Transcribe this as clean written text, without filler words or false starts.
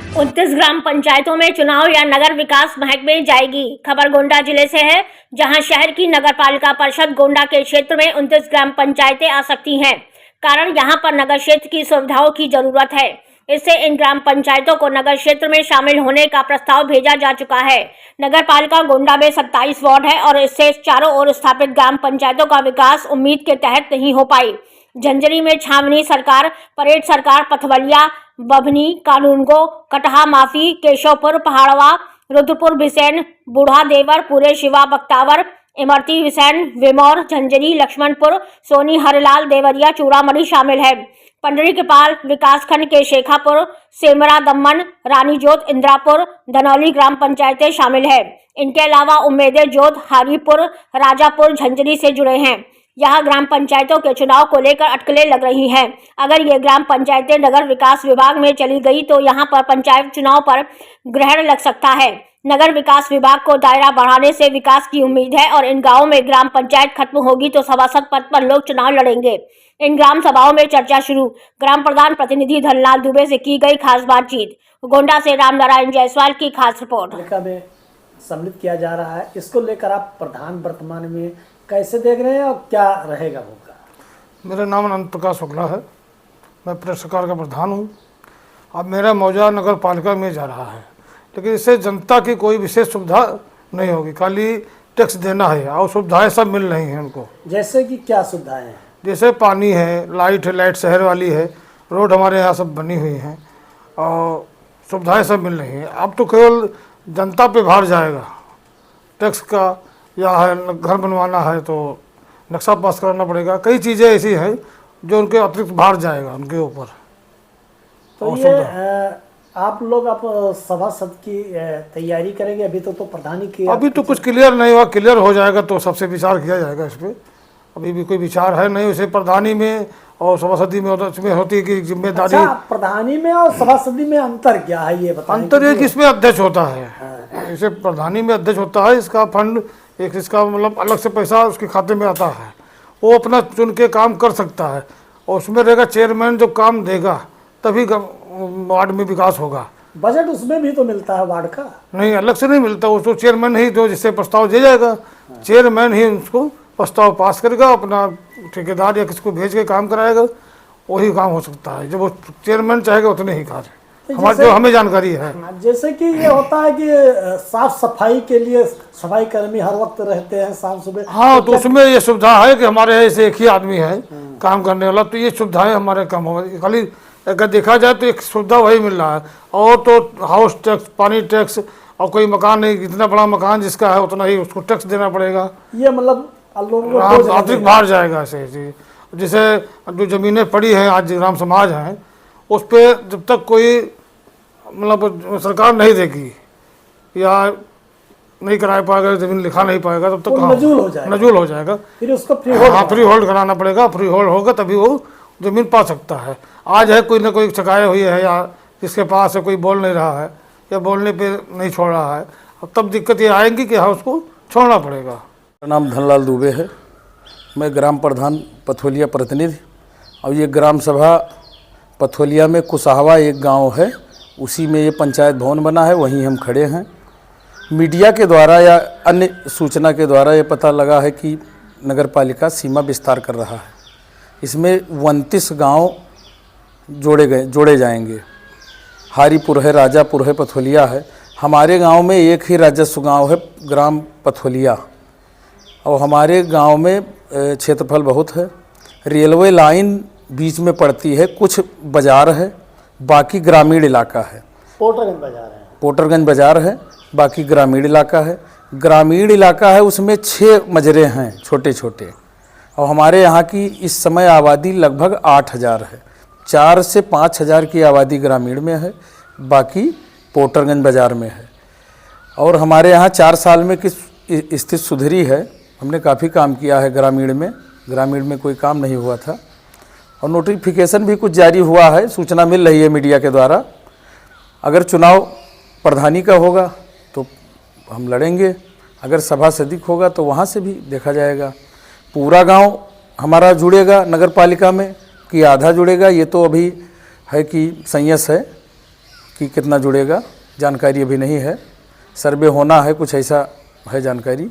29 ग्राम पंचायतों में चुनाव या नगर विकास महकमे जाएगी। खबर गोंडा जिले से है, जहां शहर की नगर पालिका परिषद गोंडा के क्षेत्र में 29 ग्राम पंचायतें आ सकती हैं। कारण यहां पर नगर क्षेत्र की सुविधाओं की जरूरत है। इससे इन ग्राम पंचायतों को नगर क्षेत्र में शामिल होने का प्रस्ताव भेजा जा चुका है। नगर पालिका गोंडा में 27 वार्ड है और इससे चारों ओर स्थापित ग्राम पंचायतों का विकास उम्मीद के तहत नहीं हो पाई। झंझरी में छावनी सरकार, परेड सरकार, पथवलिया, बभनी, कानूनगो, कटहा माफी, केशवपुर, पहाड़वा, रुद्रपुर, बिसेन, बूढ़ा देवर, पूरे शिवा, बख्तावर, इमरती, बिसेन, विमौर, झंझरी, लक्ष्मणपुर, सोनी, हरलाल, देवरिया, चूड़ामणि शामिल है। पंडरी के पाल विकासखंड के शेखापुर, सेमरा, दमन, रानी जोत, इंदिरापुर, धनौली ग्राम पंचायतें शामिल है। इनके अलावा उम्मेदे जोत, हारीपुर, राजापुर, झंझरी से जुड़े हैं। यहाँ ग्राम पंचायतों के चुनाव को लेकर अटकलें लग रही हैं। अगर ये ग्राम पंचायतें नगर विकास विभाग में चली गई तो यहाँ पर पंचायत चुनाव पर ग्रहण लग सकता है। नगर विकास विभाग को दायरा बढ़ाने से विकास की उम्मीद है और इन गांवों में ग्राम पंचायत खत्म होगी तो सभासद पद पर लोग चुनाव लड़ेंगे। इन ग्राम सभाओं में चर्चा शुरू। ग्राम प्रधान प्रतिनिधि धनलाल दुबे से की गई खास बातचीत। गोंडा से रामनारायण जायसवाल की खास रिपोर्ट। में सम्मिलित किया जा रहा है, इसको लेकर आप प्रधान वर्तमान में कैसे देख रहे हैं और क्या रहेगा होगा? मेरा नाम अनंत प्रकाश शुक्ला है, मैं प्रेस सरकार का प्रधान हूँ। अब मेरा मौजा नगर पालिका में जा रहा है, लेकिन इससे जनता की कोई विशेष सुविधा नहीं होगी, खाली टैक्स देना है और सुविधाएं सब मिल रही हैं उनको। जैसे कि क्या सुविधाएं हैं? जैसे पानी है, लाइट है, लाइट शहर वाली है, रोड हमारे यहाँ सब बनी हुई हैं और सुविधाएँ सब मिल रही हैं। अब तो केवल जनता पे भार जाएगा टैक्स का, या है घर बनवाना है तो नक्शा पास कराना पड़ेगा। कई चीज़ें ऐसी हैं जो उनके अतिरिक्त भार जाएगा उनके ऊपर। तो ये आप लोग सभासद की तैयारी करेंगे? अभी तो प्रधानी की अभी तो कुछ क्लियर नहीं हुआ, क्लियर हो जाएगा तो सबसे विचार किया जाएगा इस पर। अभी भी कोई विचार है नहीं। उसे प्रधानी में और सभासदी में उसमें होती है कि जिम्मेदारी। अच्छा, प्रधानी में और सभासदी में अंतर क्या है ये बताएं? अंतर ये कि इसमें अध्यक्ष होता है, इसे प्रधानी में अध्यक्ष होता है। इसका फंड एक इसका मतलब अलग से पैसा उसके खाते में आता है, वो अपना चुन के काम कर सकता है। और उसमें रहेगा चेयरमैन जो काम देगा तभी वार्ड में विकास होगा। बजट उसमें भी तो मिलता है वार्ड का? नहीं, अलग से नहीं मिलता, उसको चेयरमैन ही जो जिससे प्रस्ताव दे जाएगा, चेयरमैन ही उसको प्रस्ताव पास करेगा, अपना ठेकेदार या किसको भेज के काम कराएगा, वही काम हो सकता है। जब वो चेयरमैन चाहेगा उतने ही कार्य हमारे जो हमें जानकारी है। जैसे कि ये होता है कि साफ सफाई के लिए सफाई कर्मी हर वक्त रहते हैं शाम सुबह। हाँ, तो उसमें ये सुविधा है कि हमारे ऐसे एक ही आदमी है काम करने वाला, तो ये सुविधाएं हमारे कम हो। खाली अगर देखा जाए तो एक सुविधा वही मिल रहा है। और तो हाउस टैक्स, पानी टैक्स, और कोई मकान नहीं, इतना बड़ा मकान जिसका है उतना ही उसको टैक्स देना पड़ेगा। ये मतलब अतिरिक्त बाहर जाएगा ऐसे। जैसे जो जमीनें पड़ी हैं आज ग्राम समाज हैं, उस पर जब तक कोई मतलब सरकार नहीं देगी या नहीं करा पाएगा, जमीन लिखा नहीं पाएगा, तब तक नजूल हो जाएगा। फिर उसको फ्री होल्ड कराना पड़ेगा। फ्री होल्ड होगा तभी वो जमीन पा सकता है। आज है कोई ना कोई शिकायत हुई है या जिसके पास है कोई बोल नहीं रहा है या बोलने पे नहीं छोड़ रहा है, अब तब दिक्कत ये आएगी कि हाँ उसको छोड़ना पड़ेगा। मेरा नाम धनलाल दुबे है, मैं ग्राम प्रधान पथवलिया प्रतिनिधि। और ये ग्राम सभा पथवलिया में कुसाहवा एक गांव है, उसी में ये पंचायत भवन बना है, वहीं हम खड़े हैं। मीडिया के द्वारा या अन्य सूचना के द्वारा ये पता लगा है कि नगर पालिका सीमा विस्तार कर रहा है। इसमें 29 गांव जोड़े जाएंगे। हारीपुर है, राजापुर है, पथवलिया है। हमारे गांव में एक ही राजस्व गांव है, ग्राम पथवलिया। और हमारे गांव में क्षेत्रफल बहुत है। रेलवे लाइन बीच में पड़ती है, कुछ बाज़ार है, बाकी ग्रामीण इलाका है। पोटरगंज बाज़ार है, बाकी ग्रामीण इलाका है। ग्रामीण इलाका है, उसमें 6 मजरे हैं छोटे छोटे। और हमारे यहाँ की इस समय आबादी लगभग 8000 है। 4 से 5000 की आबादी ग्रामीण में है, बाकी पोटरगंज बाज़ार में है। और हमारे यहाँ 4 साल में किस स्थिति सुधरी है। हमने काफ़ी काम किया है ग्रामीण में कोई काम नहीं हुआ था। और नोटिफिकेशन भी कुछ जारी हुआ है, सूचना मिल रही है मीडिया के द्वारा। अगर चुनाव प्रधानी का होगा तो हम लड़ेंगे, अगर सभासद होगा तो वहाँ से भी देखा जाएगा। पूरा गांव हमारा जुड़ेगा नगर पालिका में कि आधा जुड़ेगा, ये तो अभी है कि संयस है कि कितना जुड़ेगा, जानकारी अभी नहीं है। सर्वे होना है, कुछ ऐसा है जानकारी।